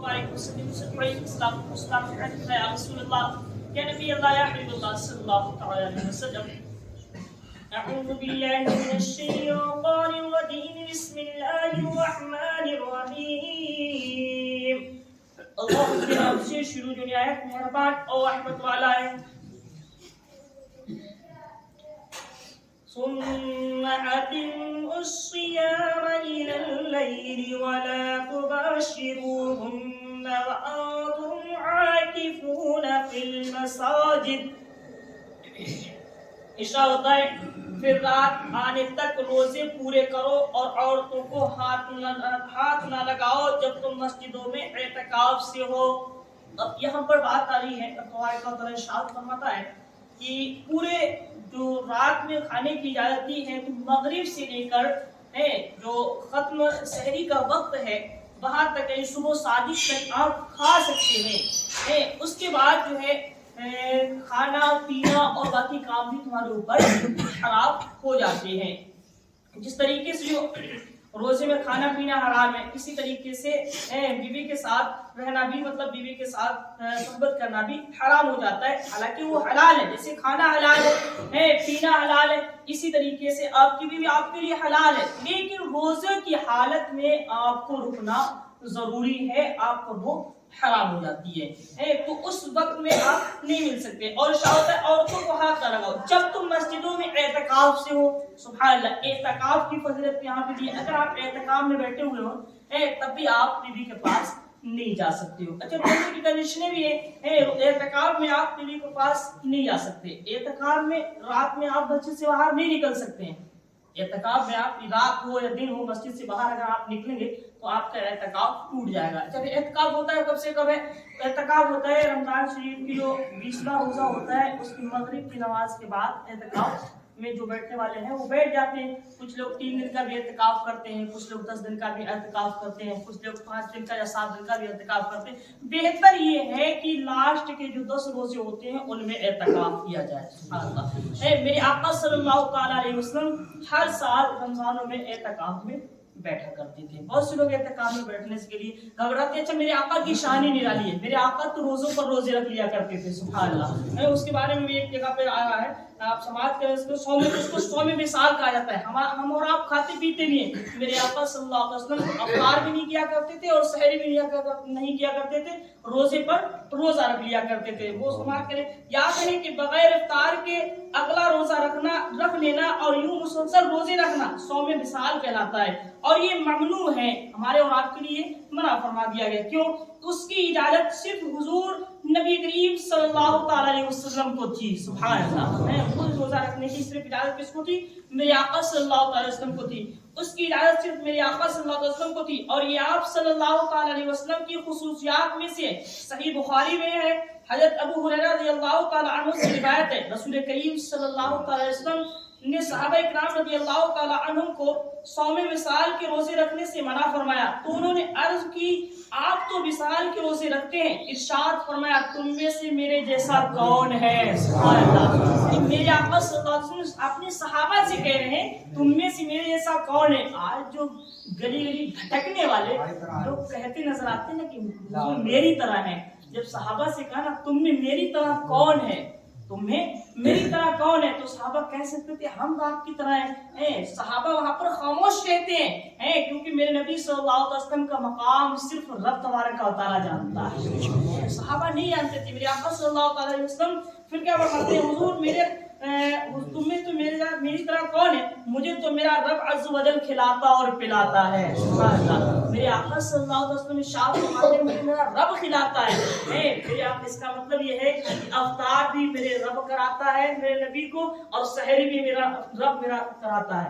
وبارك وسلم وسلم السلام عليك يا رسول الله يا نبي الله يا حبيب الله صلى الله عليه وسلم. أعوذ بالله من الشيطان الرجيم بسم الله الرحمن الرحيم. اللہ کے نام سے شروع جو نہایت مہربان اور رحمت والا ہے. ثم أتموا الصيام إلى الليل ولا تباشروهن وأنتم عاكفون في المساجد. عشاء ہوتا ہے پھر رات آنے تک روزے پورے کرو اور عورتوں کو ہاتھ نہ لگاؤ جب تم مسجدوں میں اعتکاف سے ہو. اب یہاں پر بات آ رہی ہے تبارک و تعالی ارشاد فرماتا ہے کہ پورے جو رات میں کھانے کی اجازت دی ہے تو مغرب سے لے کر جو ختم سحری کا وقت ہے وہاں تک صبح صادق تک آپ کھا سکتے ہیں. اس کے بعد جو ہے کھانا پینا اور باقی کام بھی تمہارے اوپر حرام ہو جاتے ہیں. جس طریقے سے جو روزے میں کھانا پینا حرام ہے اسی طریقے سے بیوی کے ساتھ رہنا بھی مطلب بیوی کے ساتھ صحبت کرنا بھی حرام ہو جاتا ہے. حالانکہ وہ حلال ہے, جیسے کھانا حلال ہے پینا حلال ہے اسی طریقے سے آپ کی بیوی آپ کے لیے حلال ہے. لیکن روزے کی حالت میں آپ کو رکنا ضروری ہے, آپ کو وہ حرام ہو جاتی ہے تو اس وقت میں آپ نہیں مل سکتے. اور شاید عورتوں کو ہاتھ نہ لگاؤ جب تم مسجدوں میں اعتکاف سے ہو. سبحان اللہ, اعتکاف کی فضیلت یہاں پہ دی. اگر آپ اعتکاف میں بیٹھے ہوئے ہو تب بھی آپ بیوی کے پاس نہیں جا سکتے ہو. اچھا روزے کی کنڈیشنیں بھی ہیں. اعتکاف میں آپ بیوی کے پاس نہیں جا سکتے. اعتکاف میں رات میں آپ مسجد سے باہر نہیں نکل سکتے ہیں. اعتکاف میں آپ رات ہو یا دن ہو مسجد سے باہر اگر آپ نکلیں گے تو آپ کا اعتکاف ٹوٹ جائے گا. جب اعتکاف ہوتا ہے کب سے کب ہے؟ اعتکاف ہوتا ہے رمضان شریف کی جو 20واں روزہ ہوتا ہے اس کی مغرب کی نماز کے بعد اعتکاف میں جو بیٹھنے والے ہیں وہ بیٹھ جاتے ہیں. کچھ لوگ 3 دن کا بھی اعتکاف کرتے ہیں, کچھ لوگ 10 دن کا بھی اعتکاف کرتے ہیں, کچھ لوگ 5 دن کا یا 7 دن کا بھی اعتکاف کرتے ہیں. بہتر یہ ہے کہ لاسٹ کے جو 10 روزے ہوتے ہیں ان میں اعتکاف کیا جائے. سبحان اللہ. میرے آقا صلی اللہ تعالی علیہ وسلم ہر سال رمضانوں میں اعتکاف میں بیٹھا کرتے تھے. بہت سے لوگ اعتکاف میں بیٹھنے کے لیے گھبراتے ہیں. اچھا میرے آقا کی شان ہی نرالی ہے, میرے آقا تو روزوں پر روزے رکھ لیا کرتے تھے. سبحان اللہ. اس کے بارے میں بھی ایک جگہ پہ آیا ہے, آپ سماعت کریں. اس کو صوم مثال کہا جاتا ہے. ہم اور آپ کھاتے پیتے بھی ہیں. میرے آقا صلی اللہ علیہ وسلم افطار بھی نہیں کیا کرتے تھے اور سحری بھی نہیں کیا کرتے تھے, روزے پر روزہ رکھ لیا کرتے تھے. وہ سماعت کریں. یاد رہے کہ بغیر افطار کے اگلا روزہ رکھ لینا اور یوں مسلسل روزے رکھنا صوم مثال کہلاتا ہے, اور یہ ممنوع ہے. ہمارے اور آپ کے لیے منع فرما دیا گیا. کیوں؟ اس کی اجازت صرف حضور نبی کریم صلی اللہ تعالی علیہ وسلم کو تھی. سبحان اللہ. خود روزہ رکھنے کی صرف اجازت کس کو تھی؟ میرے آقا صلی اللہ تعالی وسلم کو تھی. اس کی اجازت صرف میرے آقا صلی اللہ علیہ وسلم کو تھی. اور یہ آپ صلی اللہ تعالی علیہ وسلم کی خصوصیات میں سے صحیح بخاری میں ہے. حضرت ابو ہریرہ رضی اللہ تعالی عنہ سے روایت ہے, رسول کریم صلی اللہ تعالی علیہ وسلم نے صحابہ اکرام رضی اللہ تعالی عنہم کو صوم وصال کے روزے رکھنے سے منع فرمایا تو انہوں نے عرض کی آپ تو وصال کے روزے رکھتے ہیں. ارشاد فرمایا تم میں سے میرے جیسا کون ہے؟ سبحان اللہ. میرے آقا صلی اللہ علیہ وسلم اپنے صحابہ سے کہہ رہے ہیں تم میں سے میرے جیسا کون ہے. آج جو گلی گلی بھٹکنے والے لوگ کہتے نظر آتے ہیں نا کہ وہ میری طرح ہے. جب صحابہ سے کہا نا تم میں میری طرح کون ہے, تمہیں میری طرح کون ہے, تو صحابہ کہہ سکتے تھے ہم آپ کی طرح ہیں. صحابہ وہاں پر خاموش رہتے ہیں کیونکہ میرے نبی صلی اللہ علیہ وسلم کا مقام صرف رب تبارک و تعالی جانتا ہے. صحابہ نہیں جانتے تھے. میرے آقا صلی اللہ علیہ وسلم پھر کیا فرماتے ہیں حضور تم میں تو میری طرح کون ہے؟ مجھے تو میرا رب عز و جل کھلاتا اور پلاتا ہے. سبحان اللہ. میرے آقا صلی اللہ علیہ وسلم ارشاد فرماتے ہیں مجھے میرا رب کھلاتا ہے. میرے آقا اس کا مطلب یہ ہے کہ افطار بھی میرے رب کراتا ہے میرے نبی کو, اور سحری بھی میرا رب کراتا ہے.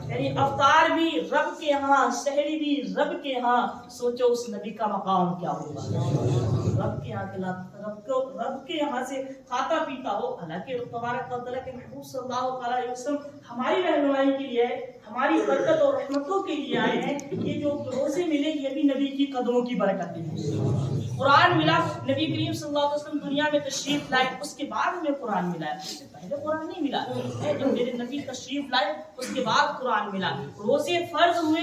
یعنی افطار بھی رب کے ہاں, سحری بھی رب کے ہاں. سوچو اس نبی کا مقام کیا ہوگا. رب کے یہاں رب کے یہاں سے کھاتا پیتا ہو. حالانکہ تبارک و تعالی کے محبوب صلی اللہ علیہ وسلم ہماری رہنمائی کے لیے, ہماری برکت اور رحمتوں کے لیے آئے ہیں. یہ جو روزے ملے یہ بھی نبی کی قدموں کی برکتیں ہیں. قرآن ملا, نبی کریم صلی اللہ علیہ وسلم دنیا میں تشریف لائے اس کے بعد ہمیں قرآن ملا. اس سے پہلے قرآن نہیں ملا. جب میرے نبی تشریف لائے اس کے بعد قرآن ملا. روزے فرض ہوئے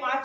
5